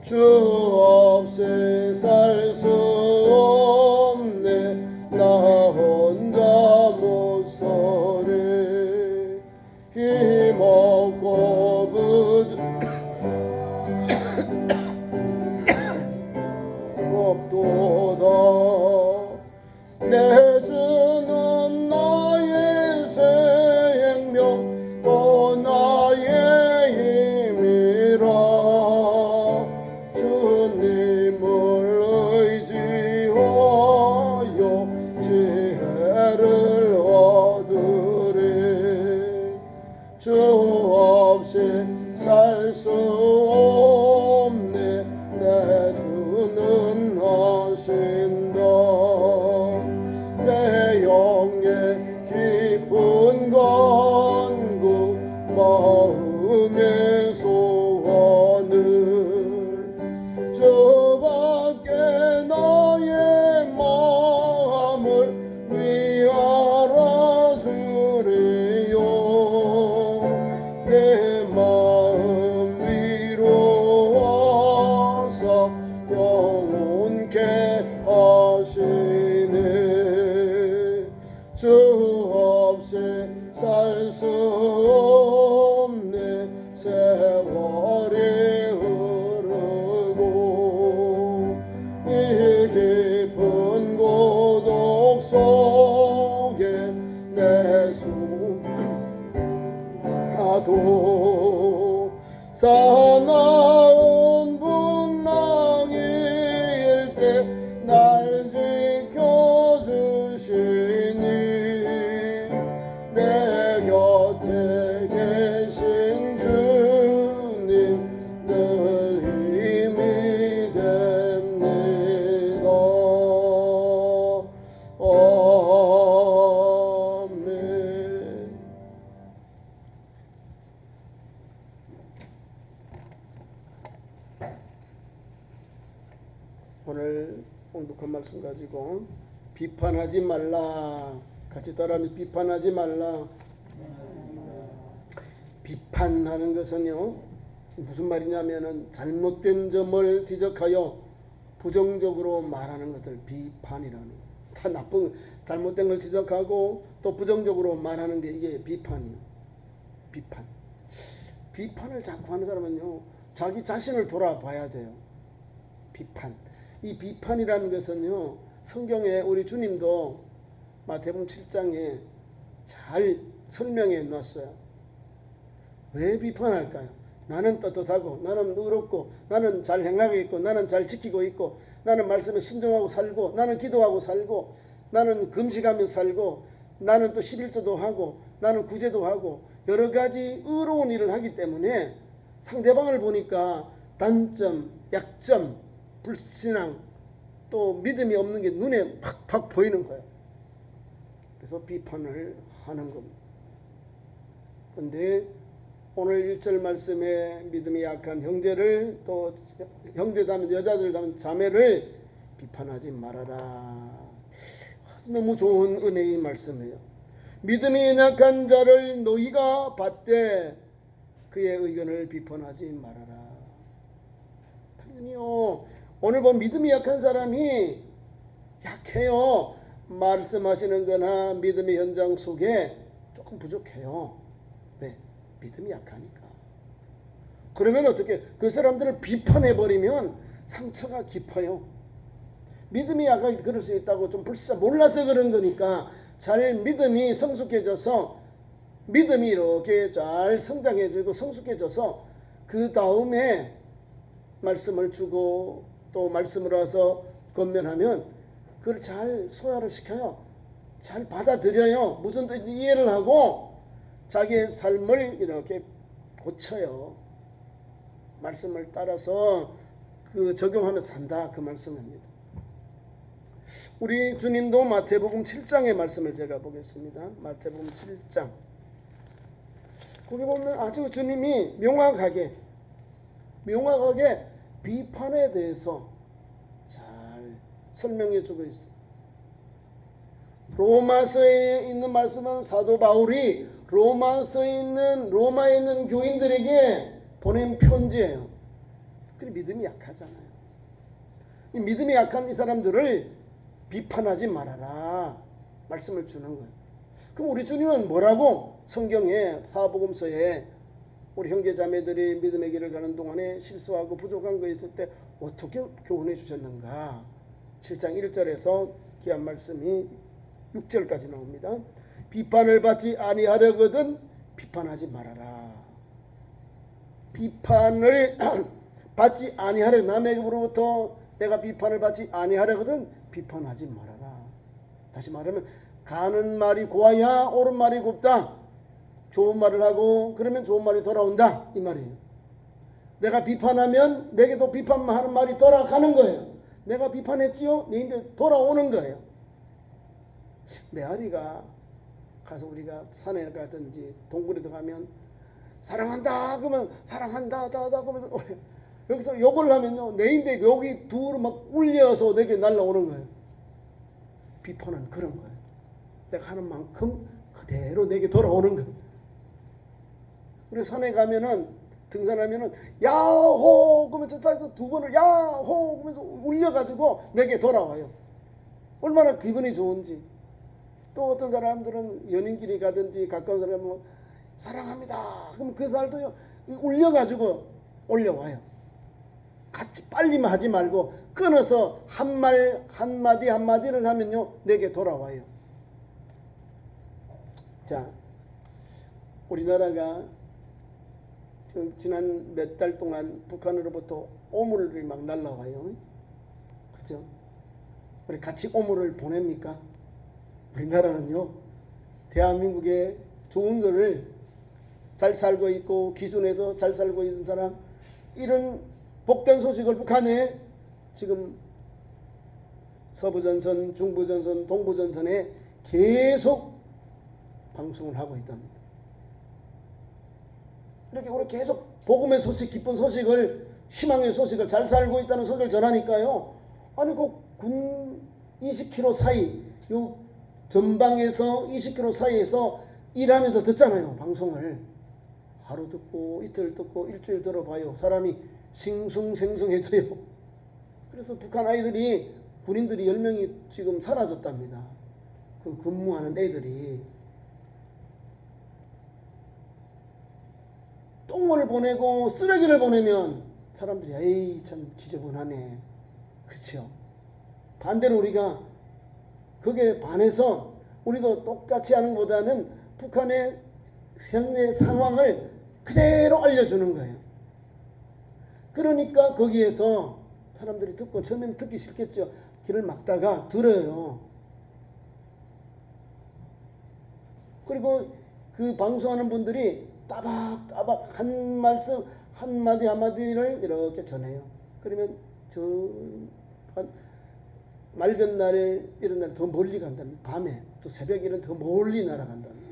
주 없이 살 수 없네 나 혼자 못 살네 힘없고 부족없도다 내 주는 나의 생명 또 나의 힘이라 주님을 의지하여 지혜를 얻으리 주 없이 살 수 없네 내 주는 하신다 내 영의 깊은 간구 마음의 소원을 주밖에 나의 마음을 위하라 주리요 내 마음 위로하사 영원케 하시네 주 없이 살 수 없네 세월이 흐르고 이 깊은 고독 속에 내 숨나도 사나운 풍랑일 때 날 지켜주시니 내 곁에 계신 주님 늘 힘이 됩니다. 아멘. 오늘 봉독한 말씀 가지고 비판하지 말라 같이 따라하면 비판하지 말라. 비판하는 것은요 무슨 말이냐면은 잘못된 점을 지적하여 부정적으로 말하는 것을 비판이라는 거예요. 다 나쁜 잘못된 걸 지적하고 또 부정적으로 말하는 게 이게 비판이에요. 비판을 자꾸 하는 사람은요 자기 자신을 돌아봐야 돼요. 이 비판이라는 것은요 성경에 우리 주님도 마태복음 7장에 잘 설명해 놨어요. 왜 비판할까요? 나는 떳떳하고 나는 의롭고 나는 잘 행하고 있고 나는 잘 지키고 있고 나는 말씀에 순종하고 살고 나는 기도하고 살고 나는 금식하며 살고 나는 또 11조도 하고 나는 구제도 하고 여러 가지 의로운 일을 하기 때문에 상대방을 보니까 단점, 약점, 불신앙 또 믿음이 없는 게 눈에 팍팍 보이는 거예요. 그래서 비판을 하는 겁니다. 그런데 오늘 1절 말씀에 믿음이 약한 형제를 또 형제다면 여자들다면 자매를 비판하지 말아라. 너무 좋은 은혜의 말씀이에요. 믿음이 약한 자를 너희가 받되 그의 의견을 비판하지 말아라. 당연히요. 오늘 본 믿음이 약한 사람이 약해요. 말씀하시는 거나 믿음의 현장 속에 조금 부족해요. 네, 믿음이 약하니까. 그러면 어떻게 그 사람들을 비판해버리면 상처가 깊어요. 믿음이 약하게 그럴 수 있다고 좀 몰라서 그런 거니까 잘 믿음이 성숙해져서 믿음이 이렇게 잘 성장해지고 성숙해져서 그 다음에 말씀을 주고 또 말씀을 와서 권면하면 그걸 잘 소화를 시켜요. 잘 받아들여요. 무슨 뜻인지 이해를 하고 자기의 삶을 이렇게 고쳐요. 말씀을 따라서 그 적용하면서 산다 그 말씀입니다. 우리 주님도 마태복음 7장의 말씀을 제가 보겠습니다. 마태복음 7장 거기 보면 아주 주님이 명확하게 비판에 대해서 잘 설명해 주고 있어요. 로마서에 있는 말씀은 사도 바울이 로마에 있는 교인들에게 보낸 편지예요. 그래 믿음이 약하잖아요. 이 믿음이 약한 이 사람들을 비판하지 말아라 말씀을 주는 거예요. 그럼 우리 주님은 뭐라고 성경에 사복음서에 우리 형제자매들이 믿음의 길을 가는 동안에 실수하고 부족한 거 있을 때 어떻게 교훈해 주셨는가. 7장 1절에서 귀한 말씀이 6절까지 나옵니다. 비판을 받지 아니하려거든 비판하지 말아라. 비판을 받지 아니하려 남에게로부터 내가 비판을 받지 아니하려거든 비판하지 말아라. 다시 말하면 가는 말이 고와야 옳은 말이 곱다. 좋은 말을 하고 그러면 좋은 말이 돌아온다 이 말이에요. 내가 비판하면 내게도 비판하는 말이 돌아가는 거예요. 내가 비판했지요? 너희들 돌아오는 거예요. 메아리가 가서 우리가 산에 가든지 동굴에 들어가면 사랑한다 그러면 사랑한다 다다 그러면서 여기서 욕을 하면요 내인데 여기 둘을 막 울려서 내게 날라오는 거예요. 비판은 그런 거예요. 내가 하는 만큼 그대로 내게 돌아오는 거예요. 우리 산에 가면은 등산하면은 야호 그러면서 두 번을 야호 그러면서 울려가지고 내게 돌아와요. 얼마나 기분이 좋은지. 또 어떤 사람들은 연인끼리 가든지 가까운 사람은 사랑합니다. 그럼 그 사람도요 울려가지고 올려와요. 같이 빨리만 하지 말고 끊어서 한마디 한마디를 하면요 내게 돌아와요. 자, 우리나라가 지난 몇 달 동안 북한으로부터 오물이 막 날라와요. 그죠? 우리 같이 오물을 보냅니까? 우리나라는요 대한민국에 좋은 거를 잘 살고 있고 기순에서 잘 살고 있는 사람 이런 복된 소식을 북한에 지금 서부전선, 중부전선, 동부전선에 계속 방송을 하고 있답니다. 이렇게 우리 계속 복음의 소식, 기쁜 소식을, 희망의 소식을 잘 살고 있다는 소식을 전하니까요. 아니 그 군 20km 사이, 요 전방에서 20km 사이에서 일하면서 듣잖아요. 방송을 하루 듣고 이틀 듣고 일주일 들어봐요. 사람이 싱숭생숭해져요. 그래서 북한 아이들이 군인들이 10명이 지금 사라졌답니다. 그 근무하는 애들이 똥을 보내고 쓰레기를 보내면 사람들이 에이 참 지저분하네. 그렇죠? 반대로 우리가 그게 반해서 우리도 똑같이 하는 것보다는 북한의 현재 상황을 그대로 알려주는 거예요. 그러니까 거기에서 사람들이 듣고 처음에는 듣기 싫겠죠. 길을 막다가 들어요. 그리고 그 방송하는 분들이 따박따박 한 말씀 한마디 한마디를 이렇게 전해요. 그러면 저 맑은 날 이런 날 더 멀리 간답니다. 밤에 또 새벽 이런 더 멀리 날아간답니다.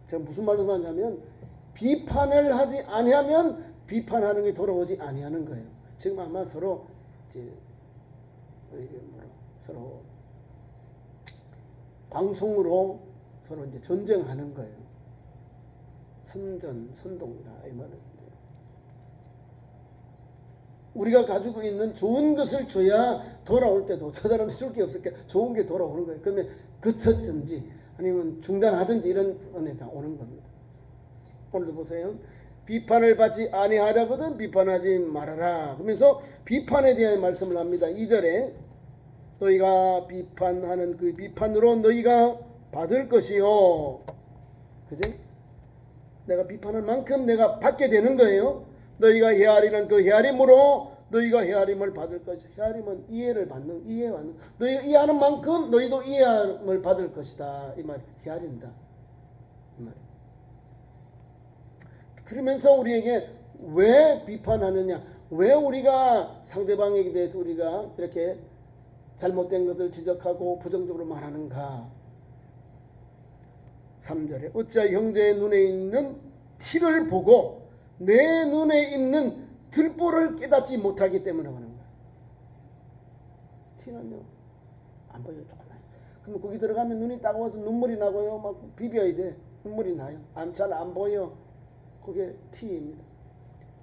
제가 무슨 말을 하냐면 비판을 하지 아니하면 비판하는 게 돌아오지 아니하는 거예요. 지금 아마 서로 이제 서로 방송으로 서로 이제 전쟁하는 거예요. 선동이라 이 말은. 우리가 가지고 있는 좋은 것을 줘야 돌아올 때도 저 사람이 줄 게 없을게 좋은 게 돌아오는 거예요. 그러면 그쳤든지 아니면 중단하든지 이런 은혜가 오는 겁니다. 오늘도 보세요. 비판을 받지 아니하려거든 비판하지 말아라. 그러면서 비판에 대한 말씀을 합니다. 2절에 너희가 비판하는 그 비판으로 너희가 받을 것이요. 그죠? 내가 비판할 만큼 내가 받게 되는 거예요. 너희가 헤아리는 그 헤아림으로 너희가 헤아림을 받을 것이다. 헤아림은 이해를 받는, 이해받는. 너희가 이해하는 만큼 너희도 이해함을 받을 것이다. 이 말, 헤아린다. 이 말. 그러면서 우리에게 왜 비판하느냐? 왜 우리가 상대방에 대해서 우리가 이렇게 잘못된 것을 지적하고 부정적으로 말하는가? 3절에 어찌 형제의 눈에 있는 티를 보고 내 눈에 있는 들보를 깨닫지 못하기 때문에 하는 거야. 티는요 안 보여요. 조금만. 그러면 거기 들어가면 눈이 따가워서 눈물이 나고요. 막 비벼야 돼. 눈물이 나요. 잘 안 보여. 그게 티입니다.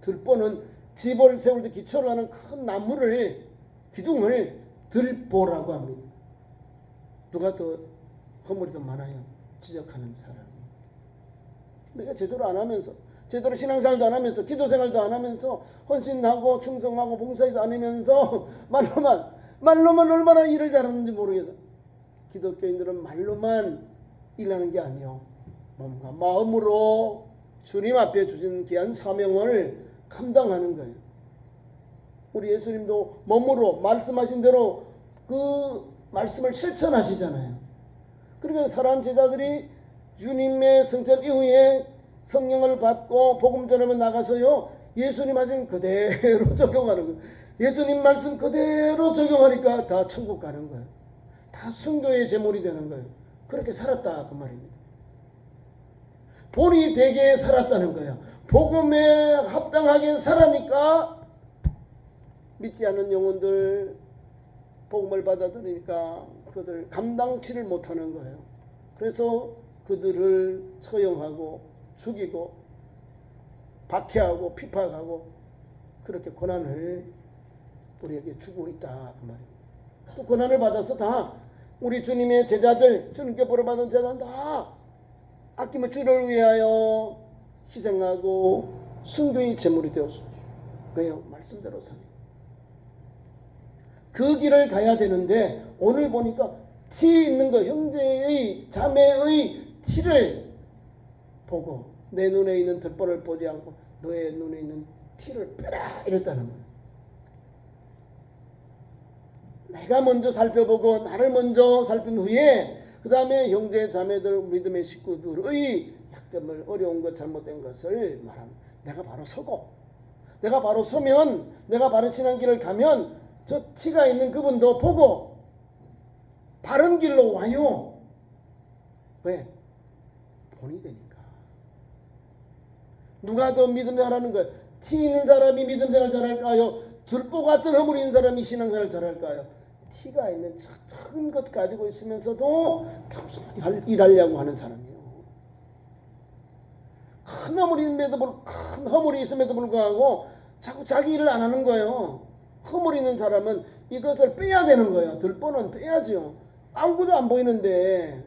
들보는 집을 세울 때 기초로 하는 큰 나무를 기둥을 들보라고 합니다. 누가 더 허물이 더 많아요? 지적하는 사람이. 내가 제대로 안 하면서, 제대로 신앙생활도 안 하면서, 기도생활도 안 하면서, 헌신하고 충성하고 봉사도 안 하면서 말로만 얼마나 일을 잘하는지 모르겠어. 기독교인들은 말로만 일하는 게 아니요, 몸과 마음으로 주님 앞에 주신 귀한 사명을 감당하는 거예요. 우리 예수님도 몸으로 말씀하신 대로 그 말씀을 실천하시잖아요. 그러니까 사람 제자들이 주님의 성천 이후에 성령을 받고 복음 전하면 나가서요, 예수님 하신 그대로 적용하는 거예요. 예수님 말씀 그대로 적용하니까 다 천국 가는 거예요. 다 순교의 제물이 되는 거예요. 그렇게 살았다 그 말입니다. 본이 되게 살았다는 거예요. 복음에 합당하게 살아니까 믿지 않는 영혼들 복음을 받아들이니까 그들 감당치를 못하는 거예요. 그래서 그들을 처형하고 죽이고 박해하고 핍박하고 그렇게 고난을 우리에게 주고 있다 그 말입니다. 또 고난을 받아서 다 우리 주님의 제자들, 주님께 보러받은 제자는 다 아낌없이 주를 위하여 희생하고 순교의 제물이 되었습니다. 왜요? 말씀대로 사니. 그 길을 가야 되는데 오늘 보니까 티 있는 거, 형제의 자매의 티를 보고 내 눈에 있는 들보를 보지 않고 너의 눈에 있는 티를 빼라 이랬다는 거예요. 내가 먼저 살펴보고 나를 먼저 살핀 후에 그 다음에 형제 자매들 믿음의 식구들의 약점을 어려운 것 잘못된 것을 말하는, 내가 바로 서고 내가 바로 서면 내가 바른 신앙길을 가면 저 티가 있는 그분도 보고 바른 길로 와요. 왜? 본이 되니까. 누가 더 믿음 잘하는 거예요? 티 있는 사람이 믿음 생활 잘할까요? 들보 같은 허물 있는 사람이 신앙생활 잘할까요? 티가 있는 작은 것 가지고 있으면서도 겸손히 일하려고 하는 사람이에요. 큰 허물이 있음에도 불구하고 자꾸 자기 일을 안 하는 거예요. 허물 있는 사람은 이것을 빼야 되는 거예요. 들보는 빼야죠. 아무것도 안 보이는데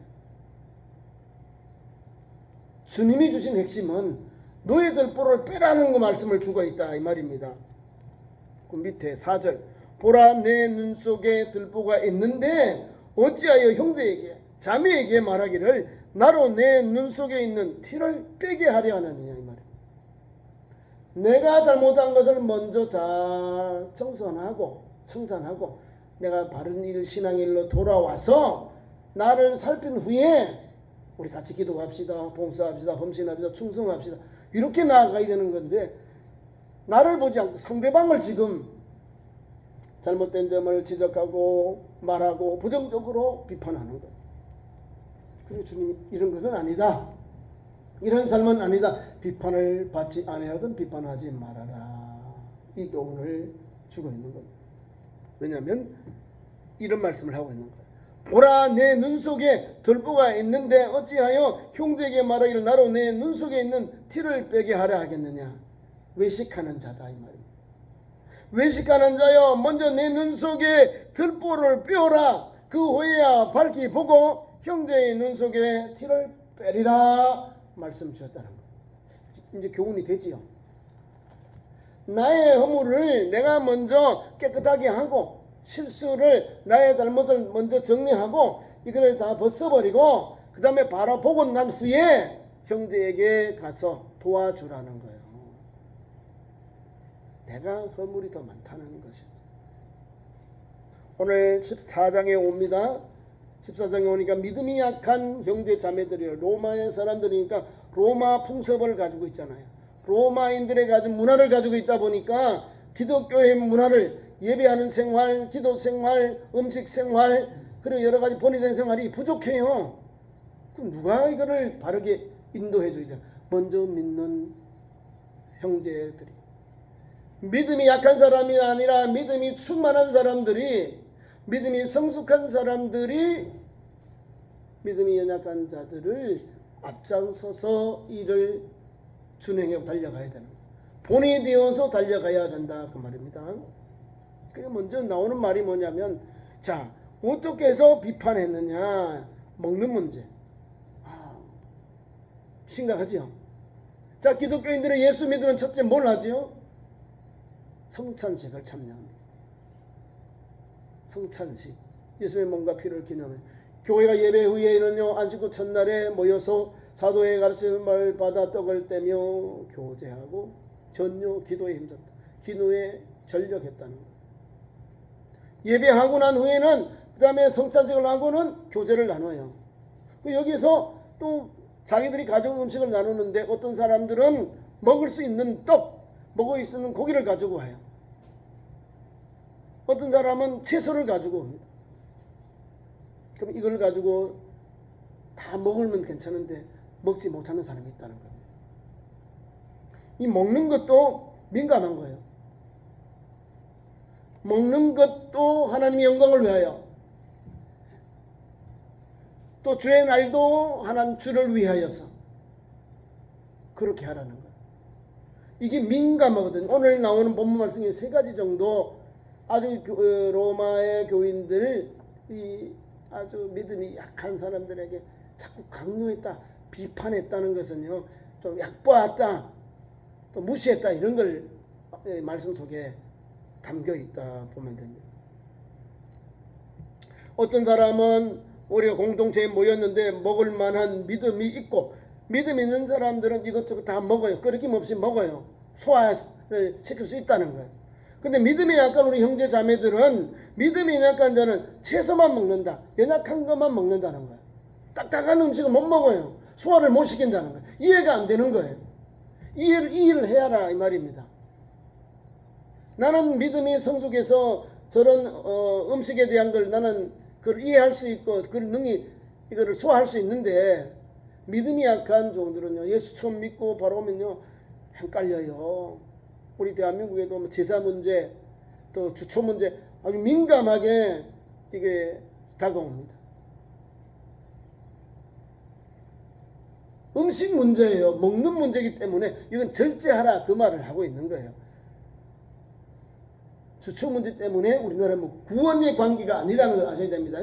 주님이 주신 핵심은 너의 들보를 빼라는 그 말씀을 주고 있다 이 말입니다. 그 밑에 4절, 보라 내 눈 속에 들보가 있는데 어찌하여 형제에게 자매에게 말하기를 나로 내 눈 속에 있는 티를 빼게 하려 하느냐 이 말입니다. 내가 잘못한 것을 먼저 다 청산하고 내가 바른 일 신앙일로 돌아와서 나를 살핀 후에 우리 같이 기도합시다, 봉사합시다, 헌신합시다, 충성합시다 이렇게 나아가야 되는 건데 나를 보지 않고 상대방을 지금 잘못된 점을 지적하고 말하고 부정적으로 비판하는 거예요. 그리고 주님이 이런 것은 아니다, 이런 삶은 아니다, 비판을 받지 아니하든 비판하지 말아라 이 교훈을 주고 있는 겁니다. 왜냐하면 이런 말씀을 하고 있는 거예요. 보라 내 눈 속에 들보가 있는데 어찌하여 형제에게 말하기를 나로 내 눈 속에 있는 티를 빼게 하려 하겠느냐. 외식하는 자다 이 말입니다. 외식하는 자여 먼저 내 눈 속에 들보를 빼어라. 그 후에야 밝히 보고 형제의 눈 속에 티를 빼리라 말씀 주셨다는 거예요. 이제 교훈이 되지요. 나의 허물을 내가 먼저 깨끗하게 하고 실수를 나의 잘못을 먼저 정리하고 이걸 다 벗어버리고 그 다음에 바로 보고 난 후에 형제에게 가서 도와주라는 거예요. 내가 허물이 더 많다는 것이죠. 오늘 14장에 옵니다. 14장에 오니까 믿음이 약한 형제 자매들이에요. 로마의 사람들이니까 로마 풍습을 가지고 있잖아요. 로마인들의 가진 문화를 가지고 있다 보니까 기독교의 문화를 예배하는 생활, 기도 생활, 음식 생활, 그리고 여러 가지 본의된 생활이 부족해요. 그럼 누가 이거를 바르게 인도해 주죠? 먼저 믿는 형제들이. 믿음이 약한 사람이 아니라 믿음이 충만한 사람들이, 믿음이 성숙한 사람들이 믿음이 연약한 자들을 앞장서서 일을 준행해 달려가야 되는 거예요. 본이 되어서 달려가야 된다 그 말입니다. 그게 먼저 나오는 말이 뭐냐면, 자, 어떻게 해서 비판했느냐? 먹는 문제. 심각하지요. 자, 기독교인들은 예수 믿으면 첫째 뭘 하지요? 성찬식을 참여합니다. 성찬식, 예수의 몸과 피를 기념해. 교회가 예배 후에는요, 안식구 첫날에 모여서 사도의 가르침을 받아 떡을 떼며 교제하고 전요 기도에 힘썼다. 기도에 전력했다는 것. 예배하고 난 후에는 그 다음에 성찬식을 하고는 교제를 나눠요. 여기서 또 자기들이 가져온 음식을 나누는데 어떤 사람들은 먹을 수 있는 떡, 먹을 수 있는 고기를 가지고 와요. 어떤 사람은 채소를 가지고 옵니다. 그럼 이걸 가지고 다 먹으면 괜찮은데 먹지 못하는 사람이 있다는 겁니다. 이 먹는 것도 민감한 거예요. 먹는 것도 하나님의 영광을 위하여, 또 주의 날도 하나님 주를 위하여서 그렇게 하라는 거예요. 이게 민감하거든요. 오늘 나오는 본문 말씀에 세 가지 정도 아주 로마의 교인들, 이 아주 믿음이 약한 사람들에게 자꾸 강요했다, 비판했다는 것은요, 좀 약보았다, 또 무시했다, 이런 걸 말씀 속에 담겨 있다 보면 됩니다. 어떤 사람은 우리가 공동체에 모였는데 먹을 만한 믿음이 있고, 믿음 있는 사람들은 이것저것 다 먹어요. 끓이김 없이 먹어요. 소화를 시킬 수 있다는 거예요. 근데 믿음이 약한 우리 형제 자매들은, 믿음이 약한 자는 채소만 먹는다, 연약한 것만 먹는다는 거예요. 딱딱한 음식은 못 먹어요. 소화를 못 시킨다는 거예요. 이해가 안 되는 거예요. 이해를 해야 하라 이 말입니다. 나는 믿음이 성숙해서 저런 음식에 대한 걸 나는 그걸 이해할 수 있고 그걸 능히 이거를 소화할 수 있는데, 믿음이 약한 종들은요, 예수 처음 믿고 바로 오면요 헷갈려요. 우리 대한민국에도 제사 문제, 또 주초 문제 아주 민감하게 이게 다가옵니다. 음식 문제예요. 먹는 문제이기 때문에 이건 절제하라 그 말을 하고 있는 거예요. 주초 문제 때문에 우리나라는 뭐 구원의 관계가 아니라는 걸 아셔야 됩니다.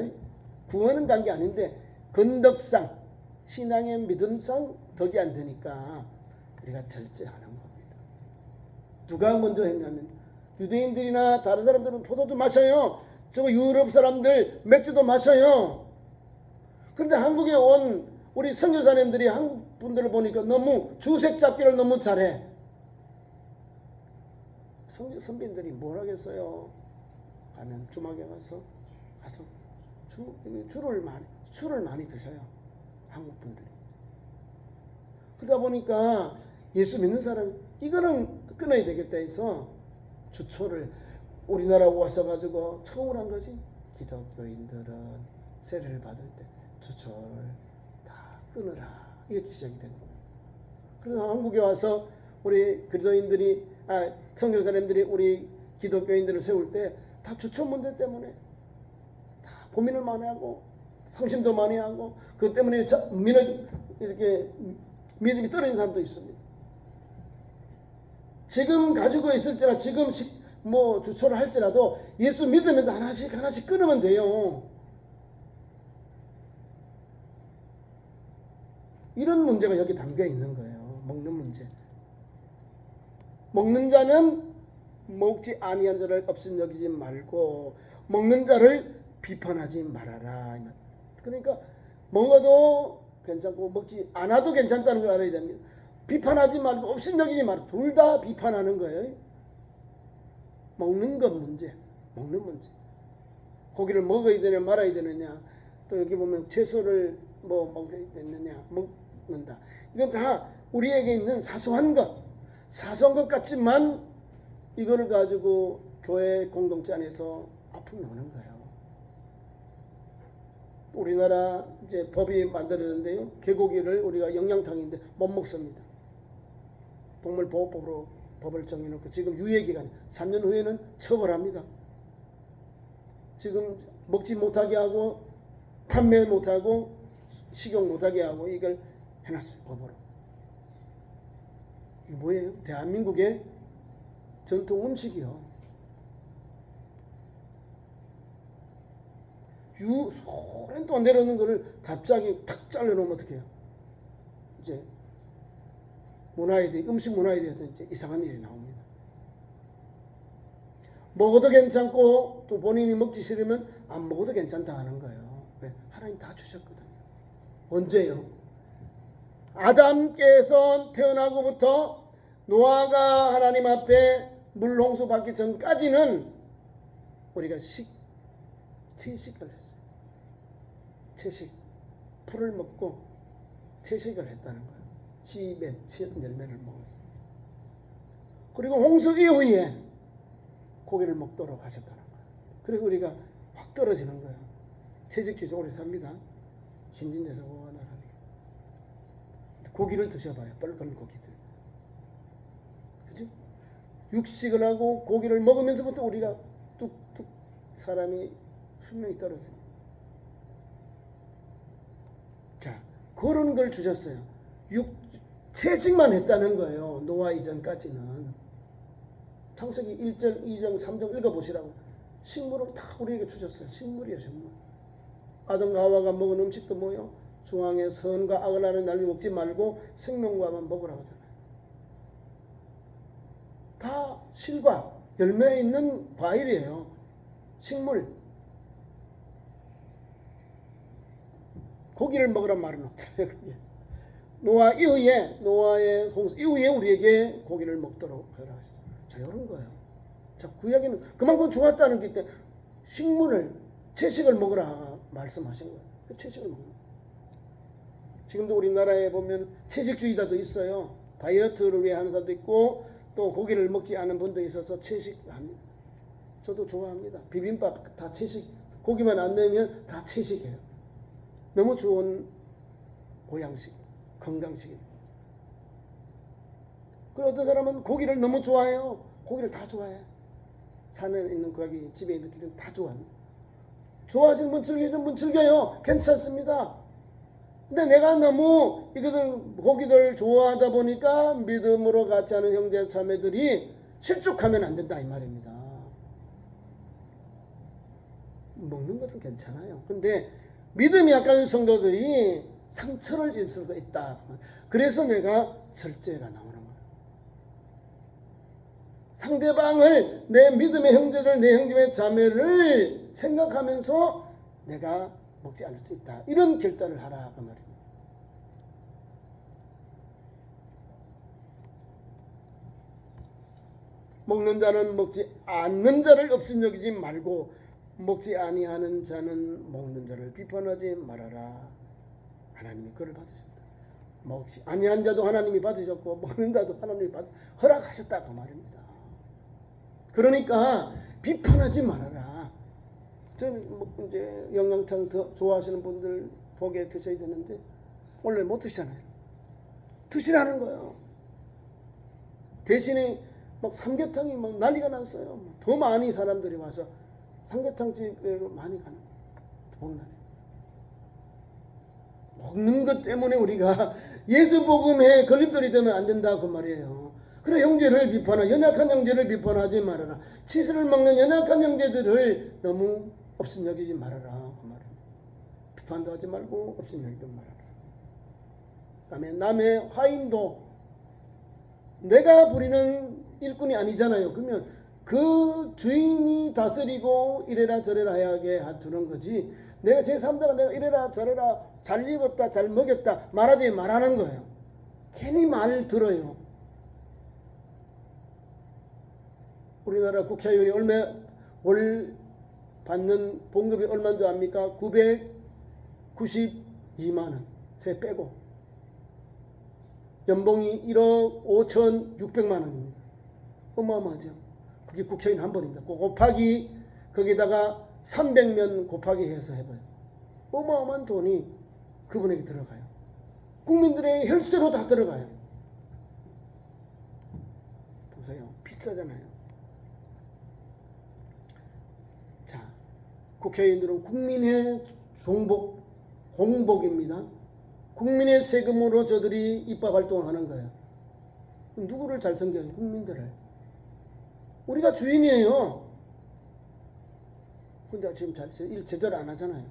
구원은 관계 아닌데 건덕상, 신앙의 믿음상 덕이 안 되니까 우리가 절제하는 겁니다. 누가 먼저 했냐면 유대인들이나 다른 사람들은 포도주 마셔요. 저 유럽 사람들 맥주도 마셔요. 그런데 한국에 온 우리 선교사님들이 한국 분들을 보니까 너무 주색 잡기를 너무 잘해. 선비들이 뭘 하겠어요? 가면 주막에 가서 술을 많이 드셔요. 한국 분들이. 그러다 보니까 예수 믿는 사람 이거는 끊어야 되겠다 해서 주초를 우리나라 와서 가지고 처음으로 한 거지. 기독교인들은 세례를 받을 때 주초를 다 끊으라 이렇게 시작이 된 거예요. 그래서 한국에 와서 우리 그리스도인들이 선교사님들이 우리 기독교인들을 세울 때 다 주초 문제 때문에 다 고민을 많이 하고 상심도 많이 하고 그 때문에 이렇게 믿음이 떨어진 사람도 있습니다. 지금 가지고 있을지라 지금 뭐 주초를 할지라도 예수 믿으면서 하나씩 끊으면 돼요. 이런 문제가 여기 담겨 있는 거예요. 먹는 문제. 먹는 자는 먹지 아니한 자를 없인 여기지 말고 먹는 자를 비판하지 말아라. 그러니까 먹어도 괜찮고 먹지 않아도 괜찮다는 걸 알아야 됩니다. 비판하지 말고 없인 여기지 말고 둘 다 비판하는 거예요. 먹는 것 문제, 먹는 문제. 고기를 먹어야 되냐 말아야 되느냐, 또 여기 보면 채소를 뭐 먹어야 되느냐 먹는다. 이건 다 우리에게 있는 사소한 것 같지만 이거를 가지고 교회 공동체 안에서 아픔이 오는 거예요. 우리나라 이제 법이 만들어졌는데요. 개고기를 우리가 영양탕인데 못 먹습니다. 동물보호법으로 법을 정해놓고 지금 유예기간 3년 후에는 처벌합니다. 지금 먹지 못하게 하고 판매 못하고 식용 못하게 하고 이걸 해놨어요. 법으로. 이게 뭐예요? 대한민국의 전통 음식이요. 소렌 동안 내려오는 거를 갑자기 탁 잘라놓으면 어떡해요? 이제 음식 문화에 대해서 이제 이상한 일이 나옵니다. 먹어도 괜찮고 또 본인이 먹기 싫으면 안 먹어도 괜찮다 하는 거예요. 왜? 하나님 다 주셨거든요. 언제요? 아담께서 태어나고부터 노아가 하나님 앞에 물홍수 받기 전까지는 우리가 채식을 했어요. 채식, 풀을 먹고 채식을 했다는 거예요. 씨 열매를 먹었어요. 그리고 홍수 이후에 고기를 먹도록 하셨다는 거예요. 그래서 우리가 확 떨어지는 거예요. 채식주의 오래 삽니다. 신진대사 원하라니. 고기를 드셔봐요. 빨간 고기들. 그죠? 육식을 하고 고기를 먹으면서부터 우리가 뚝뚝 사람이 수명이 떨어져요. 자, 그런 걸 주셨어요. 채식만 했다는 거예요. 노아 이전까지는. 창세기 1장, 2장, 3장 읽어보시라고. 식물을 다 우리에게 주셨어요. 식물이에요, 식물. 아담과 하와가 먹은 음식도 뭐예요? 중앙에 선과 악을 아는 날미 먹지 말고 생명과만 먹으라고 하잖아요. 다 실과 열매에 있는 과일이에요. 식물. 고기를 먹으란 말은 없잖아요. 노아의 홍수 이후에 우리에게 고기를 먹도록 하라 하셨어요. 자, 이런 거예요. 자, 구약에는 그만큼 좋았다는 게 때문에 식물을, 채식을 먹으라 말씀하신 거예요. 그 채식을 먹는 거예요. 지금도 우리나라에 보면 채식주의자도 있어요. 다이어트를 위해 하는 사람도 있고 또 고기를 먹지 않은 분도 있어서 채식합니다. 저도 좋아합니다. 비빔밥 다 채식, 고기만 안 넣으면 다 채식이에요. 너무 좋은 보양식, 건강식입니다. 그리고 어떤 사람은 고기를 너무 좋아해요. 고기를 다 좋아해. 산에 있는 고기, 집에 있는 고기는 다 좋아합니다. 좋아하시는 분, 즐기시는 분 즐겨요. 괜찮습니다. 근데 내가 너무 고기들 좋아하다 보니까 믿음으로 같이 하는 형제 자매들이 실족하면 안 된다 이 말입니다. 먹는 것은 괜찮아요. 근데 믿음이 약한 성도들이 상처를 입을 수가 있다. 그래서 내가 절제가 나오는 거예요. 상대방을, 내 믿음의 형제를, 내 형제의 자매를 생각하면서 내가 먹지 않을 수 있다. 이런 결단을 하라 그 말입니다. 먹는 자는 먹지 않는 자를 업신여기지 말고 먹지 아니하는 자는 먹는 자를 비판하지 말아라. 하나님이 그를 받으셨다. 먹지 아니한 자도 하나님이 받으셨고 먹는 자도 하나님이 허락하셨다 그 말입니다. 그러니까 비판하지 말아라. 저는 이제 영양창 더 좋아하시는 분들 보게 드셔야 되는데 원래 못 드시잖아요. 드시라는 거예요. 대신에 막 삼계탕이 막 난리가 났어요. 더 많이 사람들이 와서 삼계탕 집으로 많이 가는 거예요. 먹는 것 때문에 우리가 예수 복음에 걸림돌이 되면 안 된다 그 말이에요. 그래, 형제를 비판하, 연약한 형제를 비판하지 말아라. 치즈를 먹는 연약한 형제들을 너무 업신여기지 말아라 그 말이에요. 비판도 하지 말고 업신여기지 말아라. 그다음에 남의 화인도 내가 부리는 일꾼이 아니잖아요. 그러면 그 주인이 다스리고 이래라 저래라 하게 두는 거지. 내가 제3자가 내가 이래라 저래라 잘 입었다 잘 먹였다 말하지 말하는 거예요. 괜히 말 들어요. 우리나라 국회의원이 월 받는 봉급이 얼마인 줄 압니까? 992만 원 세 빼고 연봉이 1억 5,600만 원입니다. 어마어마하죠. 그게 국회의원 한 번입니다. 곱하기 거기다가 300명 곱하기 해서 해봐요. 어마어마한 돈이 그분에게 들어가요. 국민들의 혈세로 다 들어가요. 보세요. 비싸잖아요. 자, 국회의원들은 국민의 공복입니다. 국민의 세금으로 저들이 입법 활동을 하는 거예요. 누구를 잘 섬겨요? 국민들을. 우리가 주인이에요. 근데 지금 일 제대로 안 하잖아요.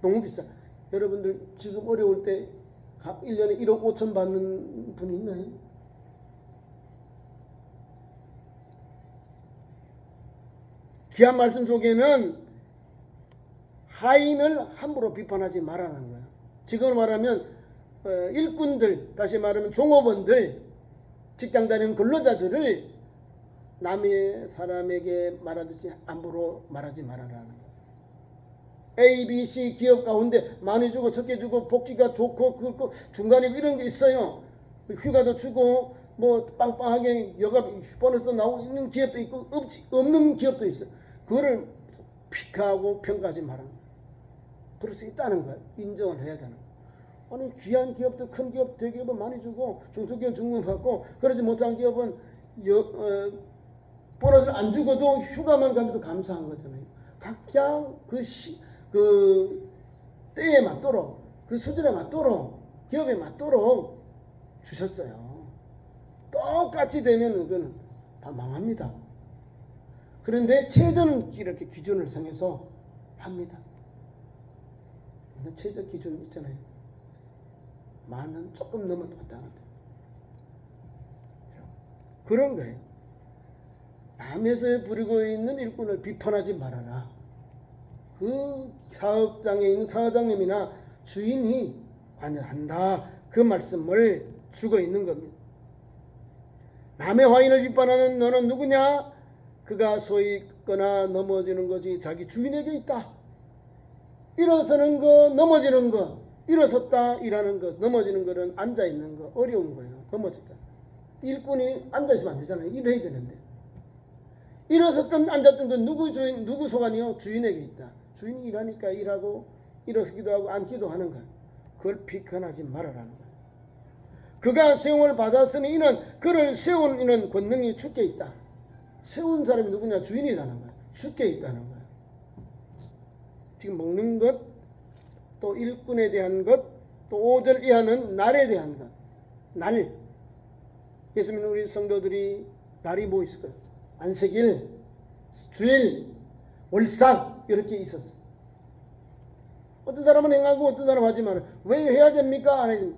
너무 비싸. 여러분들 지금 어려울 때 1년에 1억 5천 받는 분이 있나요? 귀한 말씀 속에는 하인을 함부로 비판하지 말라는 거예요. 지금 말하면 일꾼들, 다시 말하면 종업원들, 직장 다니는 근로자들을 남의 사람에게 말하듯이 함부로 말하지 말아라는 거예요. A, B, C 기업 가운데 많이 주고 적게 주고 복지가 좋고 그렇고 중간에 이런 게 있어요. 휴가도 주고 뭐 빵빵하게 여가 보너스도 나오고 있는 기업도 있고 없는 기업도 있어요. 그거를 픽하고 평가하지 말아요. 그럴 수 있다는 거예요. 인정을 해야 되는 거예요. 아니 귀한 기업도 큰 기업 대기업은 많이 주고 중소기업 중급 받고 그러지 못한 기업은 보너스를 안 주고도 휴가만 가면서 감사한 거잖아요. 각자 그 때에 맞도록 그 수준에 맞도록 기업에 맞도록 주셨어요. 똑같이 되면 그거는 다 망합니다. 그런데 최저는 이렇게 기준을 정해서 합니다. 최저 기준 있잖아요. 10,000원 조금 넘어도 못하는데 그런 거예요. 남에서 부리고 있는 일꾼을 비판하지 말아라. 그 사업장에 있는 사장님이나 주인이 관여한다. 그 말씀을 주고 있는 겁니다. 남의 화인을 비판하는 너는 누구냐? 그가 서 있거나 넘어지는 것이 자기 주인에게 있다. 일어서는 거, 넘어지는 거, 일어섰다 일하는 것, 넘어지는 거는 앉아 있는 거 어려운 거예요. 넘어졌잖아. 일꾼이 앉아 있으면 안 되잖아요. 일해야 되는데. 일어섰든 앉았든 그 누구 주인, 누구 소관이요? 주인에게 있다. 주인이 일하니까 일하고 일어서기도 하고 앉기도 하는 거예요. 그걸 비판하지 말아라는 거예요. 그가 세움을 받았으니 이는 그를 세운 이는 권능이 주께 있다. 세운 사람이 누구냐? 주인이라는 거예요. 주께 있다는 거예요. 지금 먹는 것, 또 일꾼에 대한 것, 또 5절 이하는 날에 대한 것. 날. 예수님 우리 성도들이 날이 뭐 있을까요? 안식일, 주일, 월삭 이렇게 있었어요. 어떤 사람은 행하고 어떤 사람은 하지만 왜 해야 됩니까? 아니,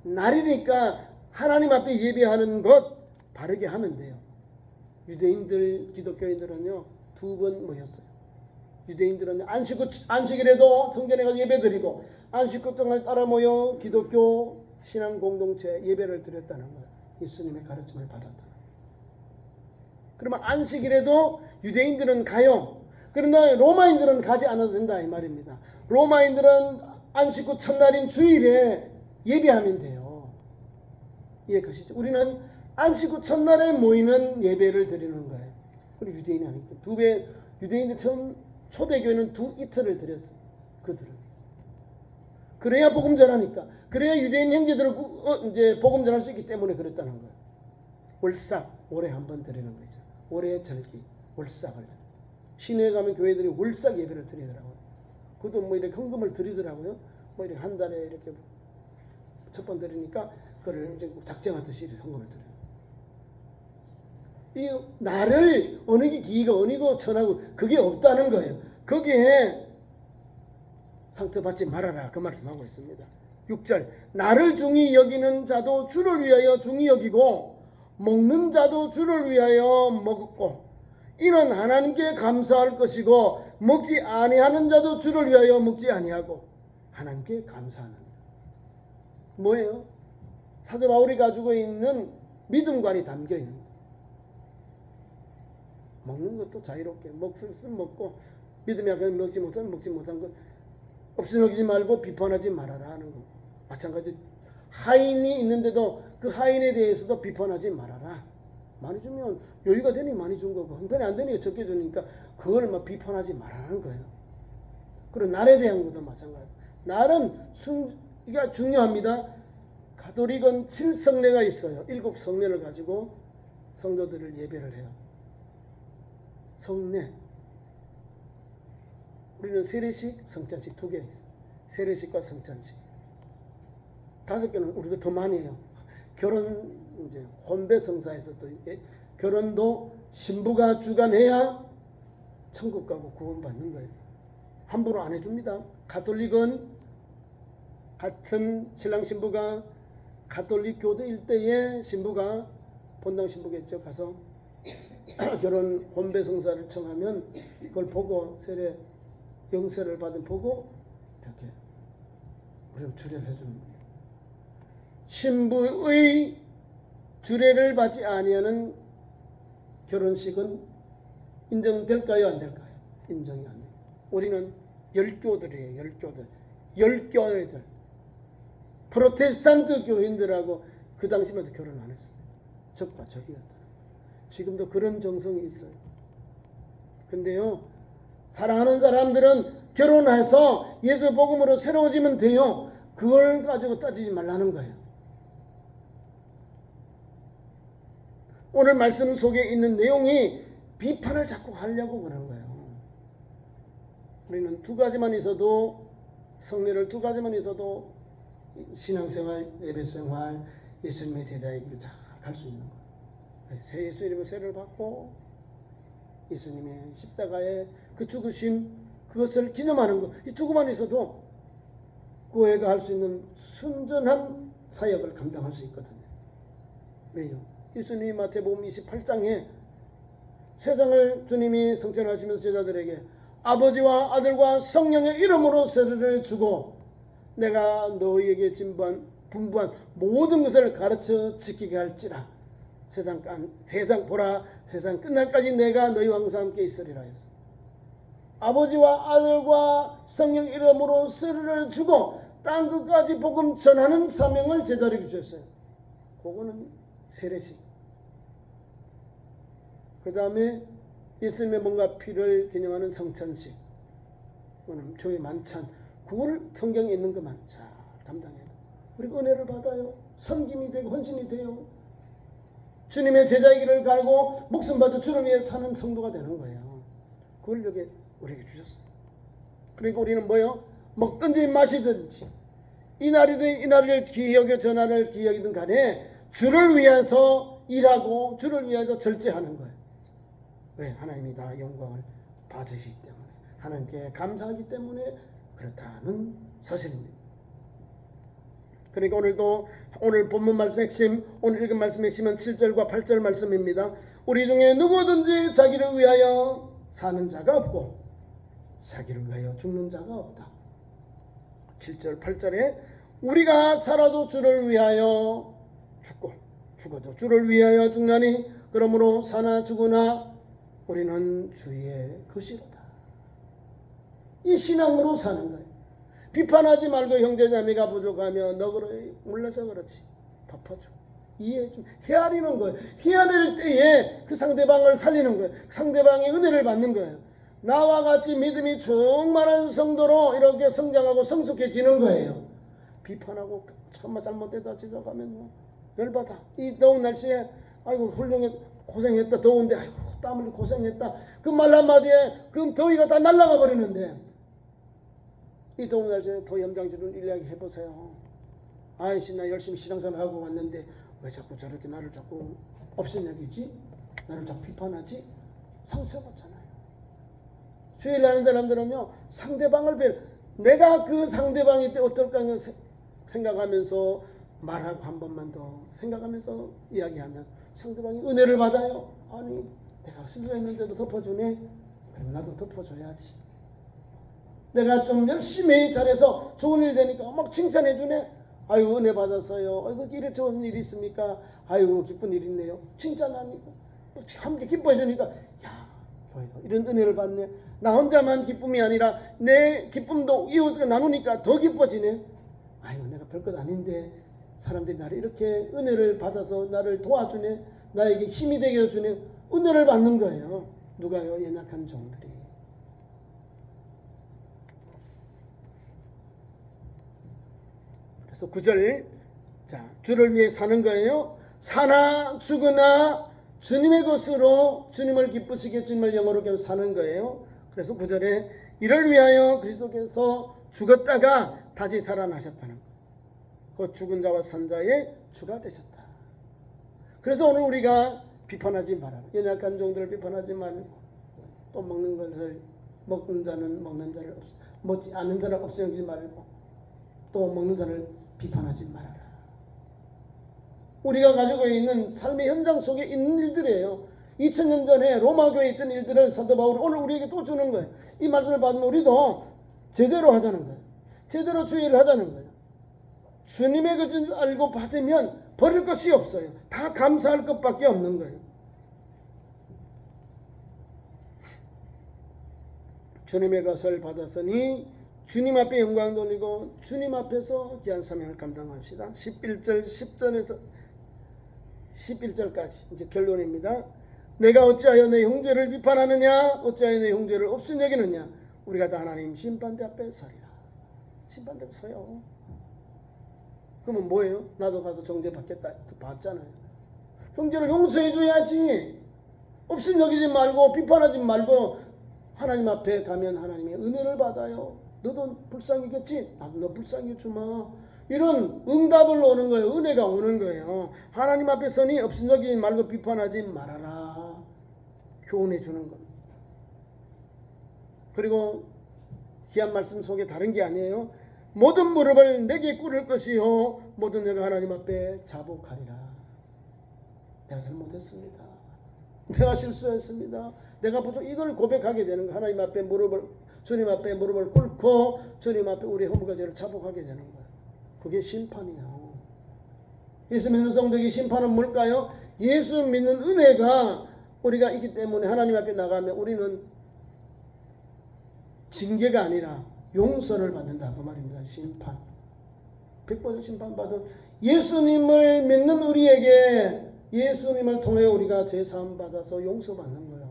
날이니까 하나님 앞에 예배하는 것 바르게 하면 돼요. 유대인들, 기독교인들은요 2번 모였어요. 유대인들은 안식일에도 성전에 가서 예배 드리고 안식일을 따라 모여 기독교 신앙 공동체 예배를 드렸다는 거예요. 예수님의 가르침을 받았다는 거예요. 그러면 안식일에도 유대인들은 가요. 그러나 로마인들은 가지 않아도 된다 이 말입니다. 로마인들은 안식 후 첫날인 주일에 예배하면 돼요. 이해가시죠? 우리는 안식 후 첫날에 모이는 예배를 드리는 거예요. 그리고 유대인이 아니기 때문에 유대인들 처음 초대교회는 이틀을 드렸어요. 그들은. 그래야 복음 전하니까. 그래야 유대인 형제들을 이제 복음 전할 수 있기 때문에 그랬다는 거예요. 월삭 올해 한 번 드리는 거죠. 올해 절기 월삭을. 시내에 가면 교회들이 월삭 예배를 드리더라고요. 그것도 뭐 이렇게 헌금을 드리더라고요. 뭐 이렇게 한 달에 이렇게 첫 번 드리니까 그걸 이제 작정하듯이 헌금을 드려요. 이 나를 어느 게 기가 어느 거 천하고 그게 없다는 거예요. 거기에 상처받지 말아라 그 말씀하고 있습니다. 6절 나를 중히 여기는 자도 주를 위하여 중히 여기고 먹는 자도 주를 위하여 먹고 이는 하나님께 감사할 것이고 먹지 아니하는 자도 주를 위하여 먹지 아니하고 하나님께 감사하는 거예요. 뭐예요? 사도 바울이 가지고 있는 믿음관이 담겨 있는 거예요. 먹는 것도 자유롭게 먹고 믿음이 약하면 먹지 못한 것 없이 먹지 말고 비판하지 말아라 하는 거. 마찬가지 하인이 있는데도 그 하인에 대해서도 비판하지 말아라. 많이 주면 여유가 되니 많이 준 거고 형편이 안 되니 적게 주니까 그걸 막 비판하지 말라는 거예요. 그리고 날에 대한 것도 마찬가지. 날은 이게 중요합니다. 가톨릭은 7성례가 있어요. 7성례를 가지고 성도들을 예배를 해요. 성례. 우리는 세례식, 성찬식 2개 있어요. 세례식과 성찬식. 5개는 우리가 더 많이 해요. 결혼 이제 혼배성사에서 또 결혼도 신부가 주관해야 천국 가고 구원받는 거예요. 함부로 안 해줍니다. 가톨릭은 같은 신랑 신부가 가톨릭 교도일 때에 신부가 본당 신부겠죠. 가서 결혼 혼배성사를 청하면 그걸 보고 세례 영세를 받은 보고 이렇게 우리가 주례를 해주는 거예요. 신부의 주례를 받지 아니하는 결혼식은 인정될까요? 안 될까요? 인정이 안 돼요. 우리는 열교들이에요. 열교들. 열교회들. 프로테스탄트 교인들하고 그 당시만 해도 결혼 안 했어요. 적과 적이었다는 거예요. 지금도 그런 정성이 있어요. 근데요, 사랑하는 사람들은 결혼해서 예수 복음으로 새로워지면 돼요. 그걸 가지고 따지지 말라는 거예요. 오늘 말씀 속에 있는 내용이 비판을 자꾸 하려고 그러는 거예요. 우리는 두 가지만 있어도, 성례를 두 가지만 있어도 신앙생활, 예배생활, 예수님의 제자의 길을 잘 갈 수 있는 거예요. 예수 이름의 세례를 받고 예수님의 십자가의 그 죽으심, 그것을 기념하는 것, 이 두 개만 있어도 교회가 할 수 있는 순전한 사역을 감당할 수 있거든요. 왜요? 예수님이 마태복음 28장에 세상을 주님이 성천하시면서 제자들에게 아버지와 아들과 성령의 이름으로 세례를 주고 내가 너희에게 분부한 모든 것을 가르쳐 지키게 할지라. 세상 보라, 세상 끝날까지 내가 너희와 항상 함께 있으리라 했어. 아버지와 아들과 성령 이름으로 세례를 주고 땅 끝까지 복음 전하는 사명을 제자에게 주셨어요. 그거는 세례식. 그 다음에 예수님의 몸과 피를 기념하는 성찬식. 그거는 교회 만찬. 그걸 성경에 있는 것만 잘 감당해요. 우리가 은혜를 받아요. 섬김이 되고 헌신이 돼요. 주님의 제자의 길을 갈고 목숨 받아 주를 위해 사는 성도가 되는 거예요. 그걸 여기 우리에게 주셨어요. 그러니까 우리는 뭐요? 먹든지 마시든지 이날이든 이날을 기억여 전날을 기억이든 간에 주를 위해서 일하고 주를 위해서 절제하는 거예요. 왜? 하나님이 다 영광을 받으시기 때문에, 하나님께 감사하기 때문에 그렇다는 사실입니다. 그러니까 오늘 본문 말씀 핵심, 오늘 읽은 말씀 핵심은 7절과 8절 말씀입니다. 우리 중에 누구든지 자기를 위하여 사는 자가 없고 자기를 위하여 죽는 자가 없다. 7절 8절에 우리가 살아도 주를 위하여 죽고 죽어도 주를 위하여 죽나니 그러므로 사나 죽으나 우리는 주의 것이로다. 이 신앙으로 사는 거예요. 비판하지 말고 형제자매가 부족하면 너 그래 몰라서 그렇지 덮어줘, 이해해 좀 헤아리는 거예요. 헤아릴 때에 그 상대방을 살리는 거예요. 상대방의 은혜를 받는 거예요. 나와 같이 믿음이 충만한 성도로 이렇게 성장하고 성숙해지는 거예요. 비판하고 정말 잘못됐다 지적하면 열받아. 이 더운 날씨에 아이고 훌륭해 고생했다, 더운데 아이고 땀 흘리고 고생했다, 그 말 한마디에 그 더위가 다 날아가 버리는데, 이 더운 날씨에 더 염장지를 이야기 해보세요. 아이씨 나 열심히 신앙생활 하고 왔는데 왜 자꾸 저렇게 나를 자꾸 업신여기지, 나를 자꾸 비판하지, 상처받잖아요. 주일 하는 사람들은요 상대방을 내가 그 상대방이 때 어떨까 생각하면서 말하고 한 번만 더 생각하면서 이야기하면 상대방이 은혜를 받아요. 아니 내가 실수했는데도 덮어주네, 그럼 나도 덮어줘야지. 내가 좀 열심히 잘해서 좋은 일 되니까 막 칭찬해주네. 아유 은혜 받았어요. 아이고 이래 좋은 일이 있습니까? 아유 기쁜 일 있네요. 칭찬하니까 함께 기뻐해주니까 야 교회에서 이런 은혜를 받네. 나 혼자만 기쁨이 아니라 내 기쁨도 이웃과 나누니까 더 기뻐지네. 아이고 내가 별것 아닌데 사람들이 나를 이렇게 은혜를 받아서 나를 도와주네, 나에게 힘이 되게 해주네. 은혜를 받는 거예요. 누가요? 연약한 종들이. 그래서 9절, 자 주를 위해 사는 거예요. 사나 죽으나 주님의 것으로 주님을 기쁘시게 주님을 영어롭게 사는 거예요. 그래서 9절에 이를 위하여 그리스도께서 죽었다가 다시 살아나셨다는 거. 그 죽은 자와 산 자의 주가 되셨다. 그래서 오늘 우리가 비판하지 말아라. 연약한 종들을 비판하지 말고 또 먹는 것을 먹는 자는 먹는 자를 먹지 않는 자를 없애지 말고 또 먹는 자를 비판하지 말아라. 우리가 가지고 있는 삶의 현장 속에 있는 일들이에요. 2000년 전에 로마 교회에 있던 일들을 사도 바울이 오늘 우리에게 또 주는 거예요. 이 말씀을 받으면 우리도 제대로 하자는 거예요. 제대로 주의를 하자는 거예요. 주님의 것을 알고 받으면 버릴 것이 없어요. 다 감사할 것밖에 없는 거예요. 주님의 것을 받았으니 주님 앞에 영광 돌리고 주님 앞에서 귀한 사명을 감당합시다. 11절 10절에서 11절까지 이제 결론입니다. 내가 어찌하여 내 형제를 비판하느냐, 어찌하여 내 형제를 없인 여기느냐. 우리가 다 하나님 심판대 앞에 서리라. 심판대 앞에 서요. 그러면 뭐예요? 나도 가서 정죄 받겠다 봤잖아요. 형제를 용서해 줘야지. 없인 여기지 말고 비판하지 말고 하나님 앞에 가면 하나님의 은혜를 받아요. 너도 불쌍히겠지? 나도 너 불쌍히 주마. 이런 응답을 오는 거예요. 은혜가 오는 거예요. 하나님 앞에 서니 없인 여기지 말고 비판하지 말아라. 교훈해 주는 겁니다. 그리고 귀한 말씀 속에 다른 게 아니에요. 모든 무릎을 내게 꿇을 것이요 모든 내가 하나님 앞에 자복하리라. 내가 잘못했습니다. 내가 실수했습니다. 내가 부족 이걸 고백하게 되는 거. 하나님 앞에 주님 앞에 무릎을 꿇고 주님 앞에 우리 허물과 죄를 자복하게 되는 거예요. 그게 심판이에요. 예수 믿는 성도에게 심판은 뭘까요? 예수 믿는 은혜가 우리가 있기 때문에 하나님 앞에 나가면 우리는 징계가 아니라 용서를 받는다 그 말입니다. 심판. 100% 심판받은 예수님을 믿는 우리에게 예수님을 통해 우리가 죄사함 받아서 용서받는 거예요.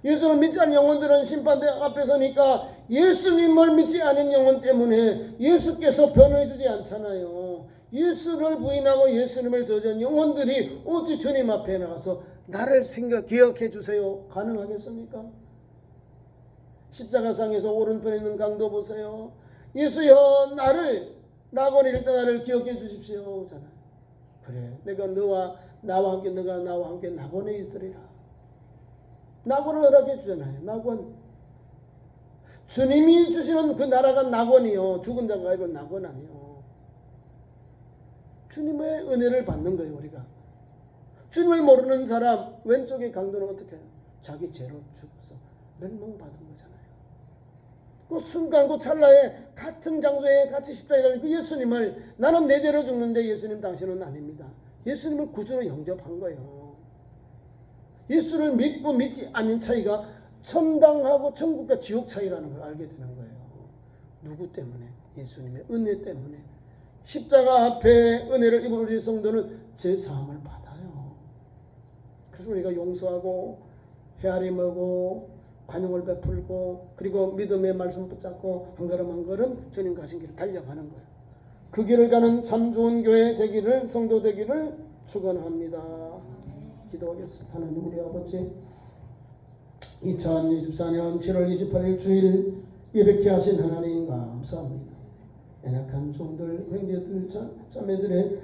예수를 믿지 않는 영혼들은 심판대 앞에 서니까 예수님을 믿지 않은 영혼 때문에 예수께서 변호해 주지 않잖아요. 예수를 부인하고 예수님을 저지한 영혼들이 어찌 주님 앞에 나가서 나를 기억해 주세요. 가능하겠습니까? 십자가상에서 오른편에 있는 강도 보세요. 예수여 낙원에 이를 때 나를 기억해 주십시오. 잖아요. 그래 내가 나와 함께 너가 나와 함께 낙원에 있으리라. 낙원을 허락해 주잖아요. 낙원. 주님이 주시는 그 나라가 낙원이요. 죽은 자가 아니고 낙원 아니요. 주님의 은혜를 받는 거예요. 우리가. 주님을 모르는 사람 왼쪽의 강도는 어떻게 해요? 자기 죄로 죽어서 멸망받은 거잖아요. 그 순간 그 찰나에 같은 장소에 같이 십자가에 그 예수님을 나는 내 죄로 죽는데 예수님 당신은 아닙니다. 예수님을 구주로 영접한 거예요. 예수를 믿고 믿지 않는 차이가 천당하고 천국과 지옥 차이라는 걸 알게 되는 거예요. 누구 때문에? 예수님의 은혜 때문에. 십자가 앞에 은혜를 입은 우리 성도는 제사함을 받아요. 그래서 우리가 용서하고 헤아림하고 관용을 베풀고 그리고 믿음의 말씀 붙잡고 한 걸음 한 걸음 주님 가신 길을 달려가는 거예요. 그 길을 가는 참 좋은 교회 되기를 성도 되기를 축원합니다. 기도하겠습니다. 하나님 우리 아버지 2024년 7월 28일 주일 예배케 하신 하나님 감사합니다. 연약한 종들 형제들 자매들의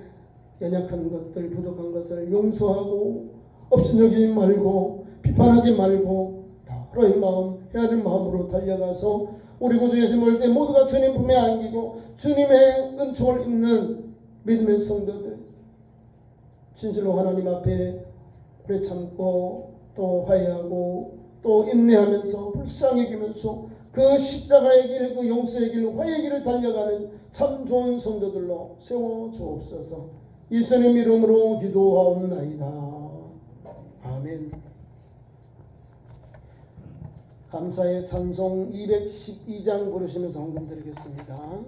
연약한 것들 부족한 것을 용서하고 없인 여기지 말고 비판하지 말고 다 하나님 마음 헤아린 마음으로 달려가서 우리 구주 예수 올 때 모두가 주님 품에 안기고 주님의 은총을 입는 믿음의 성도들 진실로 하나님 앞에 오래 참고 또 화해하고 또 인내하면서 불쌍히 여기면서 그 십자가의 길, 그 용서의 길, 화해의 길을 달려가는 참 좋은 성도들로 세워주옵소서. 예수님 이름으로 기도하옵나이다. 아멘. 감사의 찬송 212장 부르시면서 헌금 드리겠습니다.